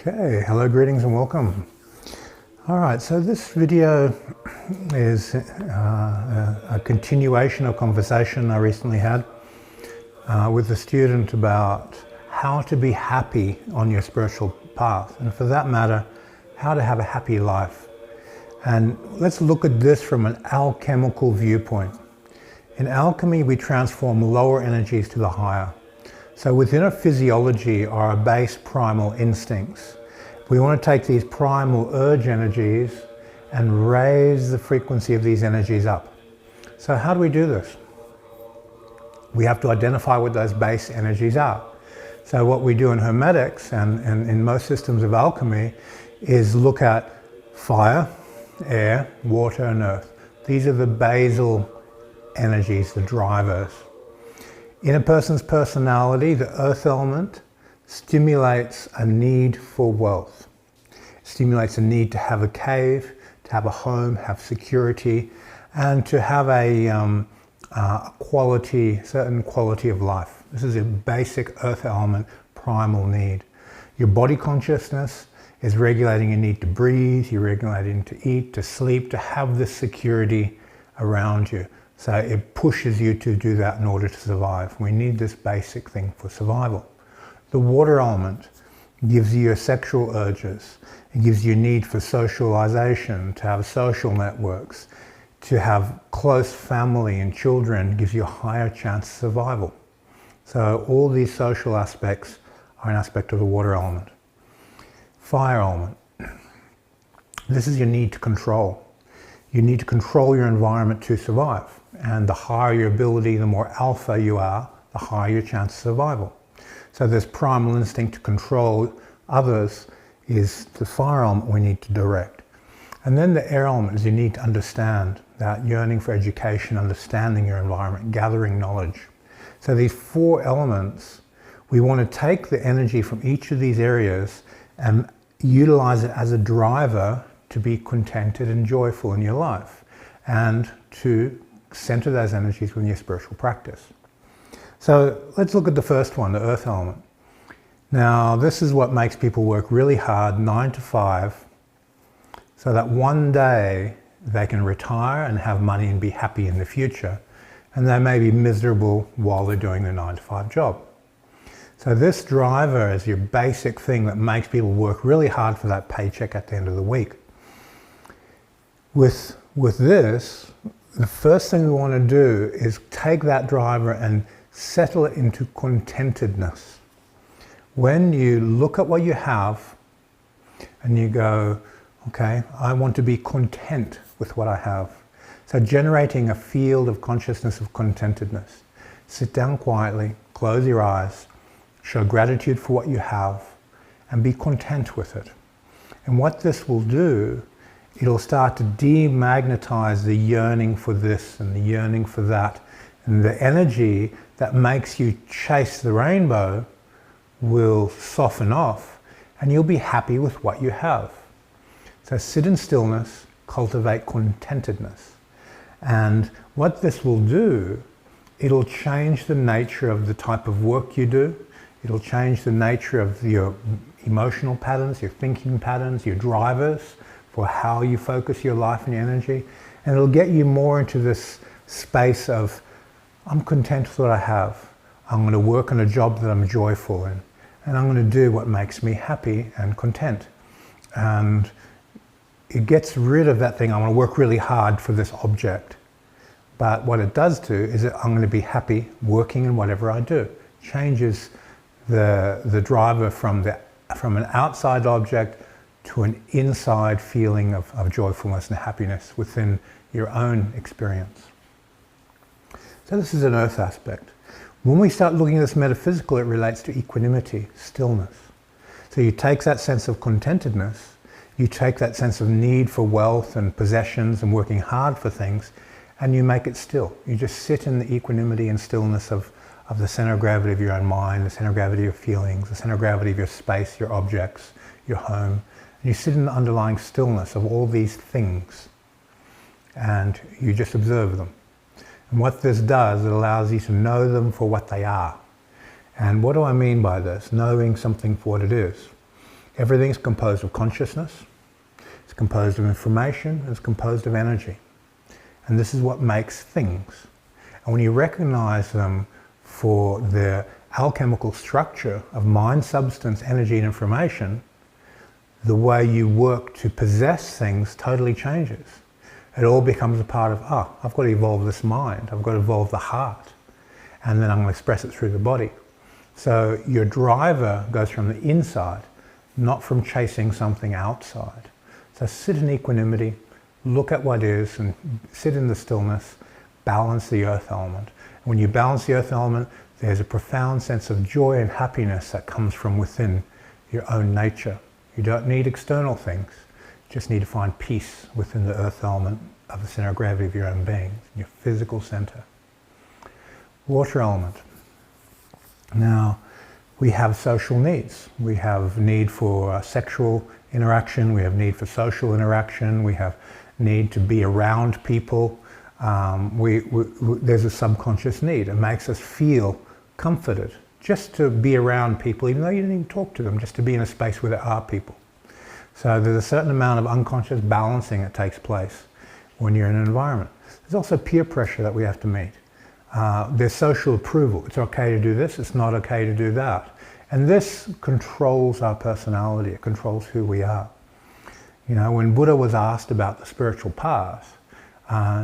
Okay, hello, greetings and welcome. All right, so this video is a continuation of a conversation I recently had with a student about how to be happy on your spiritual path, and for that matter, how to have a happy life. And let's look at this from an alchemical viewpoint. In alchemy, we transform lower energies to the higher. So within our physiology are our base primal instincts. We want to take these primal urge energies and raise the frequency of these energies up. So how do we do this? We have to identify what those base energies are. So what we do in Hermetics and in most systems of alchemy is look at fire, air, water and earth. These are the basal energies, the drivers. In a person's personality, the earth element stimulates a need for wealth. It stimulates a need to have a cave, to have a home, have security, and to have a certain quality of life. This is a basic earth element primal need. Your body consciousness is regulating your need to breathe, you're regulating to eat, to sleep, to have this security around you. So it pushes you to do that in order to survive. We need this basic thing for survival. The water element gives you your sexual urges. It gives you a need for socialization, to have social networks, to have close family and children. It gives you a higher chance of survival. So all these social aspects are an aspect of the water element. Fire element. This is your need to control. You need to control your environment to survive. And the higher your ability, the more alpha you are, the higher your chance of survival. So this primal instinct to control others is the fire element we need to direct. And then the air element is you need to understand that yearning for education, understanding your environment, gathering knowledge. So these four elements, we want to take the energy from each of these areas and utilize it as a driver to be contented and joyful in your life and to center those energies within your spiritual practice. So let's look at the first one, the earth element. Now this is what makes people work really hard, 9 to 5, so that one day they can retire and have money and be happy in the future, and they may be miserable while they're doing their 9 to 5 job. So this driver is your basic thing that makes people work really hard for that paycheck at the end of the week. With this, the first thing we want to do is take that driver and settle it into contentedness. When you look at what you have and you go, okay, I want to be content with what I have. So generating a field of consciousness of contentedness. Sit down quietly, close your eyes, show gratitude for what you have, and be content with it. And what this will do, it'll start to demagnetize the yearning for this and the yearning for that. And the energy that makes you chase the rainbow will soften off and you'll be happy with what you have. So sit in stillness, cultivate contentedness. And what this will do, it'll change the nature of the type of work you do. It'll change the nature of your emotional patterns, your thinking patterns, your drivers for how you focus your life and your energy. And it'll get you more into this space of, I'm content with what I have. I'm going to work on a job that I'm joyful in. And I'm going to do what makes me happy and content. And it gets rid of that thing, I'm going to work really hard for this object. But what it does do is that I'm going to be happy working in whatever I do. Changes the driver from an outside object to an inside feeling of joyfulness and happiness within your own experience. So this is an earth aspect. When we start looking at this metaphysical, it relates to equanimity, stillness. So you take that sense of contentedness, you take that sense of need for wealth and possessions and working hard for things, and you make it still. You just sit in the equanimity and stillness of the center of gravity of your own mind, the center of gravity of your feelings, the center of gravity of your space, your objects, your home. And you sit in the underlying stillness of all these things and you just observe them. And what this does, it allows you to know them for what they are. And what do I mean by this? Knowing something for what it is. Everything's composed of consciousness, it's composed of information, it's composed of energy. And this is what makes things. And when you recognize them for their alchemical structure of mind, substance, energy, and information, the way you work to possess things totally changes. It all becomes a part of, I've got to evolve this mind, I've got to evolve the heart, and then I'm going to express it through the body. So your driver goes from the inside, not from chasing something outside. So sit in equanimity, look at what is, and sit in the stillness, balance the earth element. And when you balance the earth element, there's a profound sense of joy and happiness that comes from within your own nature. You don't need external things. You just need to find peace within the earth element of the center of gravity of your own being, your physical center. Water element. Now, we have social needs. We have need for sexual interaction, we have need for social interaction, we have need to be around people. There's a subconscious need. It makes us feel comforted just to be around people, even though you didn't even talk to them, just to be in a space where there are people. So there's a certain amount of unconscious balancing that takes place when you're in an environment. There's also peer pressure that we have to meet. There's social approval. It's okay to do this, it's not okay to do that. And this controls our personality, it controls who we are. You know, when Buddha was asked about the spiritual path,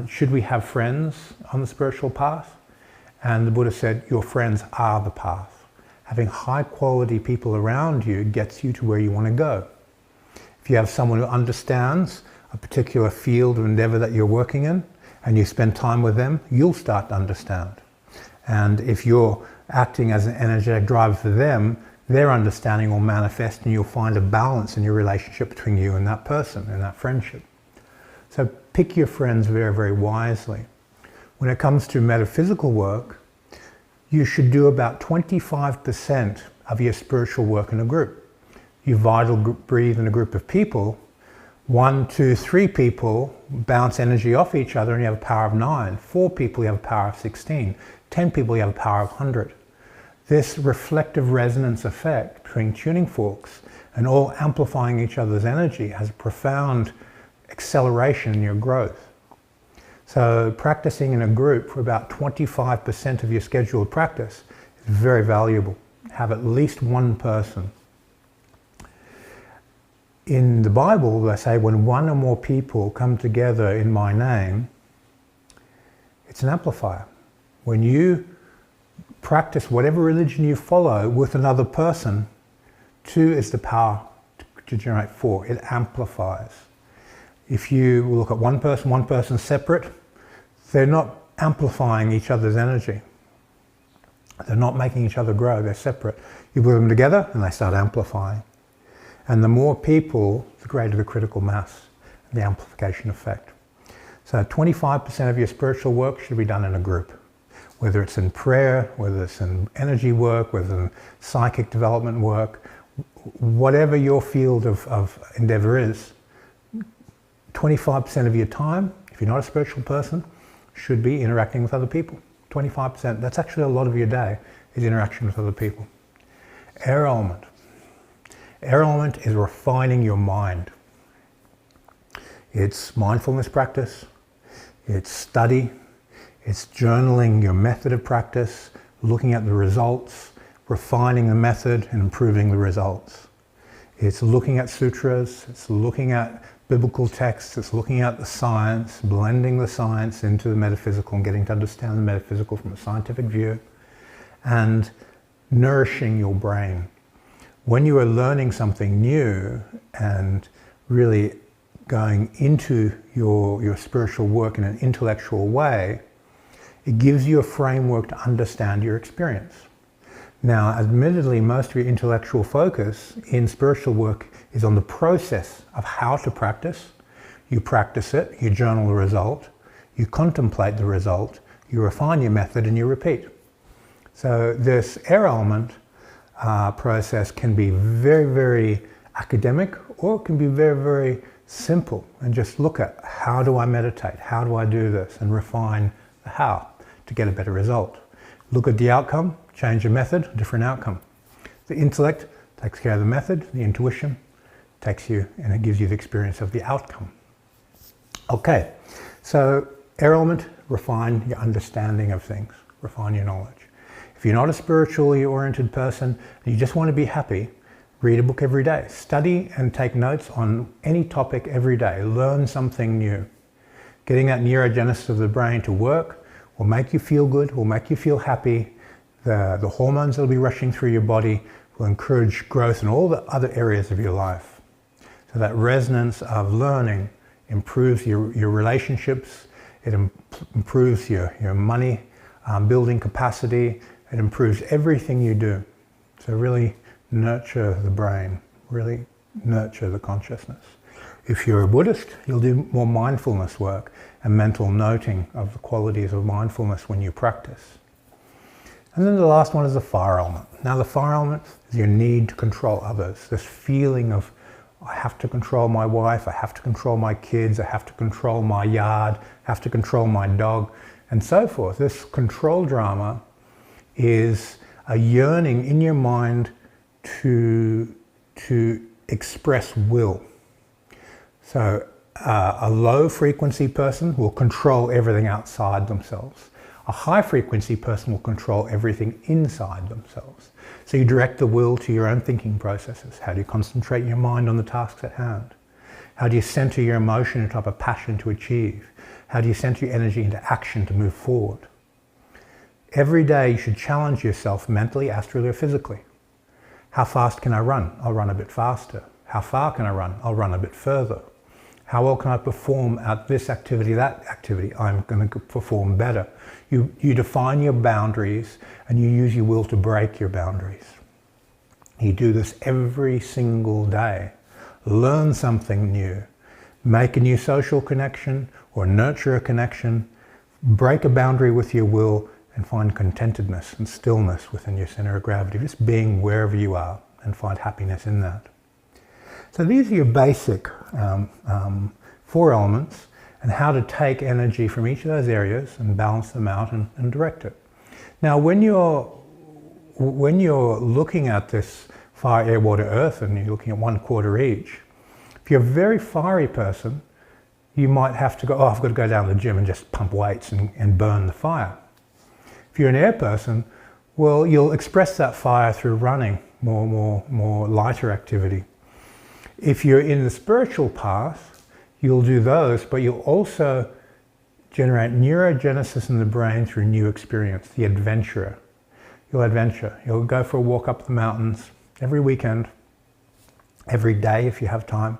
should we have friends on the spiritual path? And the Buddha said, your friends are the path. Having high quality people around you gets you to where you want to go. If you have someone who understands a particular field of endeavor that you're working in, and you spend time with them, you'll start to understand. And if you're acting as an energetic driver for them, their understanding will manifest and you'll find a balance in your relationship between you and that person, and that friendship. So pick your friends very, very wisely. When it comes to metaphysical work, you should do about 25% of your spiritual work in a group. You vital breathe in a group of people. 1, 2, 3 people bounce energy off each other and you have a power of 9. 4 people, you have a power of 16. 10 people, you have a power of 100. This reflective resonance effect between tuning forks and all amplifying each other's energy has a profound acceleration in your growth. So practicing in a group for about 25% of your scheduled practice is very valuable. Have at least one person. In the Bible, they say when 1 or more people come together in my name, it's an amplifier. When you practice whatever religion you follow with another person, 2 is the power to generate 4. It amplifies. If you look at one person separate, they're not amplifying each other's energy. They're not making each other grow, they're separate. You put them together and they start amplifying. And the more people, the greater the critical mass, the amplification effect. So 25% of your spiritual work should be done in a group. Whether it's in prayer, whether it's in energy work, whether it's in psychic development work, whatever your field of endeavor is, 25% of your time, if you're not a spiritual person, should be interacting with other people. 25%, that's actually a lot of your day, is interaction with other people. Air element. Air element is refining your mind. It's mindfulness practice, it's study, it's journaling your method of practice, looking at the results, refining the method and improving the results. It's looking at sutras, it's looking at biblical texts, it's looking at the science, blending the science into the metaphysical and getting to understand the metaphysical from a scientific view, and nourishing your brain. When you are learning something new and really going into your spiritual work in an intellectual way, it gives you a framework to understand your experience. Now, admittedly, most of your intellectual focus in spiritual work is on the process of how to practice. You practice it, you journal the result, you contemplate the result, you refine your method, and you repeat. So this air element process can be very, very academic, or it can be very, very simple, and just look at how do I meditate, how do I do this, and refine the how to get a better result. Look at the outcome, change your method, different outcome. The intellect, Takes care of the method, the intuition, takes you, and it gives you the experience of the outcome. Okay, so air element, refine your understanding of things, refine your knowledge. If you're not a spiritually oriented person, and you just want to be happy, read a book every day. Study and take notes on any topic every day. Learn something new. Getting that neurogenesis of the brain to work will make you feel good, will make you feel happy. The hormones that will be rushing through your body will encourage growth in all the other areas of your life. So that resonance of learning improves your relationships, it improves your money building capacity, it improves everything you do. So really nurture the brain, really nurture the consciousness. If you're a Buddhist, you'll do more mindfulness work and mental noting of the qualities of mindfulness when you practice. And then the last one is the fire element. Now the fire element is your need to control others. This feeling of, I have to control my wife, I have to control my kids, I have to control my yard, I have to control my dog, and so forth. This control drama is a yearning in your mind to express will. So a low frequency person will control everything outside themselves. A high frequency person will control everything inside themselves. So you direct the will to your own thinking processes. How do you concentrate your mind on the tasks at hand? How do you center your emotion into a passion to achieve? How do you center your energy into action to move forward? Every day you should challenge yourself mentally, astrally, or physically. How fast can I run? I'll run a bit faster. How far can I run? I'll run a bit further. How well can I perform at this activity, that activity? I'm going to perform better. You define your boundaries and you use your will to break your boundaries. You do this every single day. Learn something new. Make a new social connection or nurture a connection. Break a boundary with your will and find contentedness and stillness within your center of gravity. Just being wherever you are and find happiness in that. So these are your basic 4 elements and how to take energy from each of those areas and balance them out and direct it. Now when you're looking at this fire, air, water, earth, and you're looking at 1/4 each, if you're a very fiery person, you might have to go, oh, I've got to go down to the gym and just pump weights and burn the fire. If you're an air person, well, you'll express that fire through running, more lighter activity. If you're in the spiritual path, you'll do those, but you'll also generate neurogenesis in the brain through new experience, the adventurer. You'll adventure. You'll go for a walk up the mountains every weekend, every day if you have time.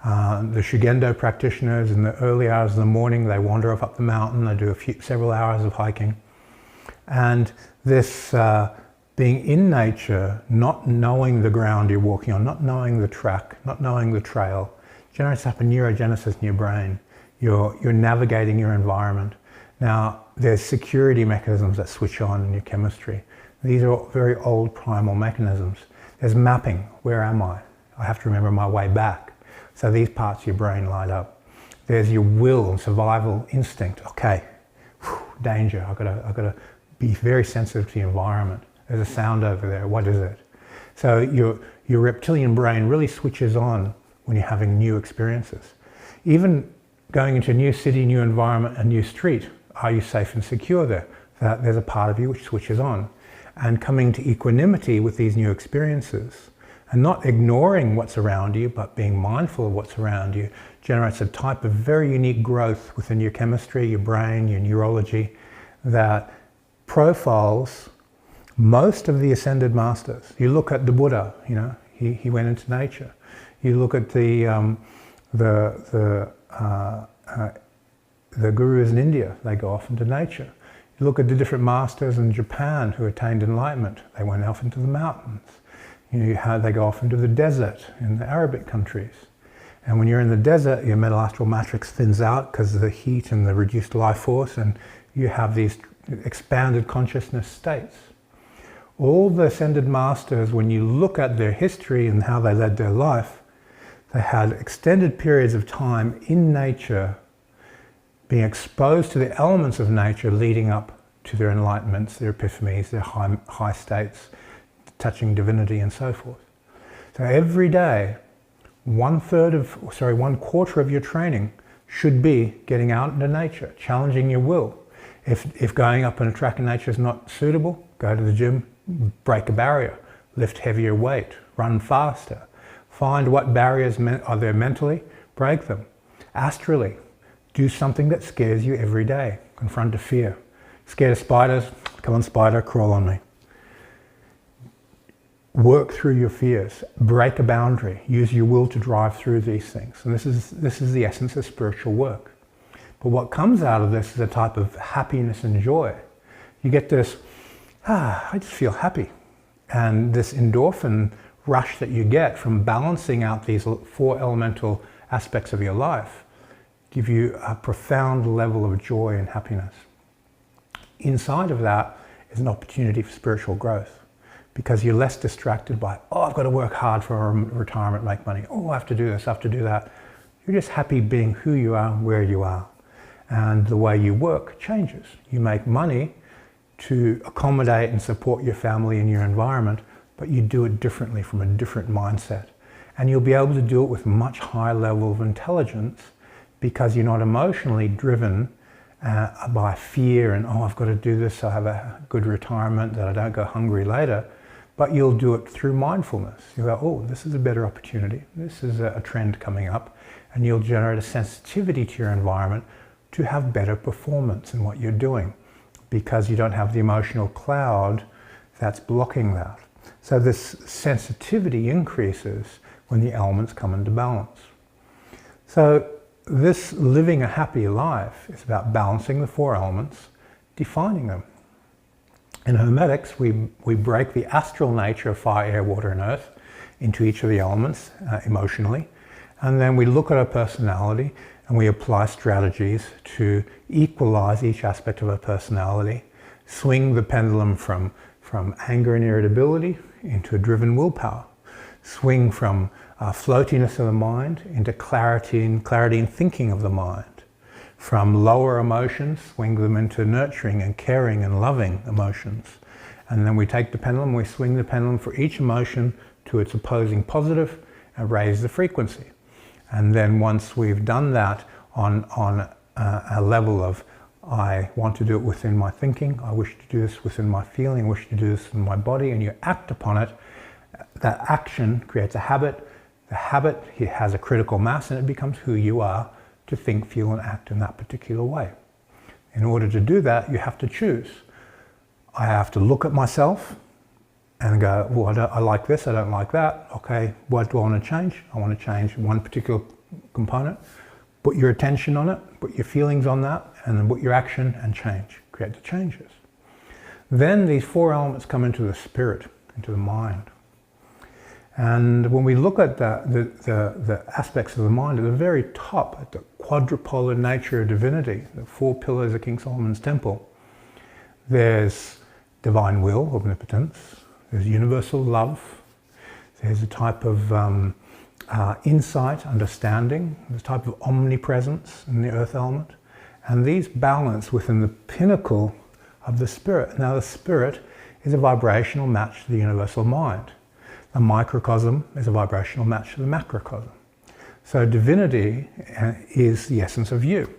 The Shugendo practitioners in the early hours of the morning, they wander off up the mountain, they do several hours of hiking. And this being in nature, not knowing the ground you're walking on, not knowing the track, not knowing the trail, generates up a neurogenesis in your brain. You're navigating your environment. Now, there's security mechanisms that switch on in your chemistry. These are very old primal mechanisms. There's mapping. Where am I? I have to remember my way back. So these parts of your brain light up. There's your will and survival instinct. Okay, danger. I've got to be very sensitive to the environment. There's a sound over there. What is it? So your reptilian brain really switches on when you're having new experiences. Even going into a new city, new environment, a new street, are you safe and secure there? There's a part of you which switches on. And coming to equanimity with these new experiences and not ignoring what's around you, but being mindful of what's around you, generates a type of very unique growth within your chemistry, your brain, your neurology, that profiles most of the ascended masters. You look at the Buddha, he went into nature. You look at the gurus in India, they go off into nature. You look at the different masters in Japan who attained enlightenment, they went off into the mountains. They go off into the desert in the Arabic countries. And when you're in the desert, your mental astral matrix thins out because of the heat and the reduced life force, and you have these expanded consciousness states. All the ascended masters, when you look at their history and how they led their life, they had extended periods of time in nature, being exposed to the elements of nature leading up to their enlightenments, their epiphanies, their high states, touching divinity and so forth. So every day, 1/4 of your training should be getting out into nature, challenging your will. If going up on a track in nature is not suitable, go to the gym, break a barrier, lift heavier weight, run faster. Find what barriers are there mentally, break them. Astrally, do something that scares you every day. Confront a fear. Scared of spiders? Come on, spider, crawl on me. Work through your fears. Break a boundary. Use your will to drive through these things. And this is the essence of spiritual work. But what comes out of this is a type of happiness and joy. You get this, I just feel happy. And this endorphin rush that you get from balancing out these 4 elemental aspects of your life give you a profound level of joy and happiness. Inside of that is an opportunity for spiritual growth, because you're less distracted by, I've got to work hard for retirement, make money. I have to do this, I have to do that. You're just happy being who you are, where you are. And the way you work changes. You make money to accommodate and support your family and your environment, but you do it differently from a different mindset. And you'll be able to do it with much higher level of intelligence, because you're not emotionally driven by fear and, I've got to do this so I have a good retirement, that I don't go hungry later. But you'll do it through mindfulness. You'll go, this is a better opportunity. This is a trend coming up. And you'll generate a sensitivity to your environment to have better performance in what you're doing, because you don't have the emotional cloud that's blocking that. So this sensitivity increases when the elements come into balance. So this living a happy life is about balancing the 4 elements, defining them. In Hermetics, we break the astral nature of fire, air, water, and earth into each of the elements emotionally. And then we look at our personality and we apply strategies to equalize each aspect of our personality, swing the pendulum from anger and irritability into a driven willpower, swing from floatiness of the mind into clarity and thinking of the mind, from lower emotions, swing them into nurturing and caring and loving emotions. And then we take the pendulum, we swing the pendulum for each emotion to its opposing positive and raise the frequency. And then once we've done that on a level of, I want to do it within my thinking, I wish to do this within my feeling, I wish to do this in my body, and you act upon it, that action creates a habit. The habit has a critical mass, and it becomes who you are to think, feel, and act in that particular way. In order to do that, you have to choose. I have to look at myself and go, I like this, I don't like that. Okay, what do I want to change? I want to change one particular component. Put your attention on it, put your feelings on that, and then put your action and change. Create the changes. Then these 4 elements come into the spirit, into the mind. And when we look at the aspects of the mind, at the very top, at the quadrupolar nature of divinity, the 4 pillars of King Solomon's temple, there's divine will, omnipotence, there's universal love, there's a type of insight, understanding, there's a type of omnipresence in the earth element, and these balance within the pinnacle of the spirit. Now the spirit is a vibrational match to the universal mind. The microcosm is a vibrational match to the macrocosm. So divinity is the essence of you.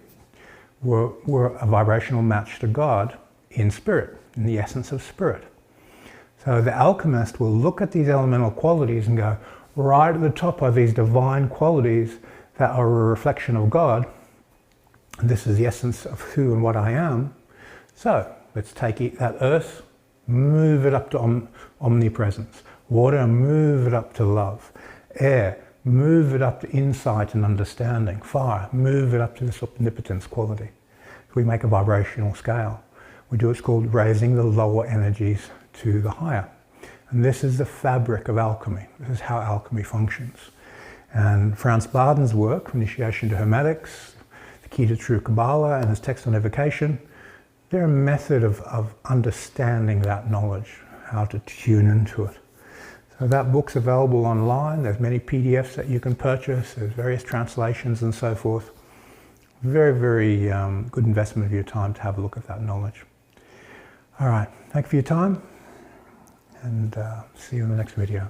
We're a vibrational match to God in spirit, in the essence of spirit. So the alchemist will look at these elemental qualities and go, right at the top are these divine qualities that are a reflection of God. And this is the essence of who and what I am. So let's take that earth, move it up to omnipresence. Water, move it up to love. Air, move it up to insight and understanding. Fire, move it up to this omnipotence quality. So we make a vibrational scale. We do what's called raising the lower energies to the higher. And this is the fabric of alchemy. This is how alchemy functions. And Franz Baden's work, From Initiation to Hermetics, The Key to True Kabbalah, and his text on evocation, they're a method of understanding that knowledge, how to tune into it. So that book's available online. There's many PDFs that you can purchase. There's various translations and so forth. Very, very good investment of your time to have a look at that knowledge. All right, thank you for your time, and see you in the next video.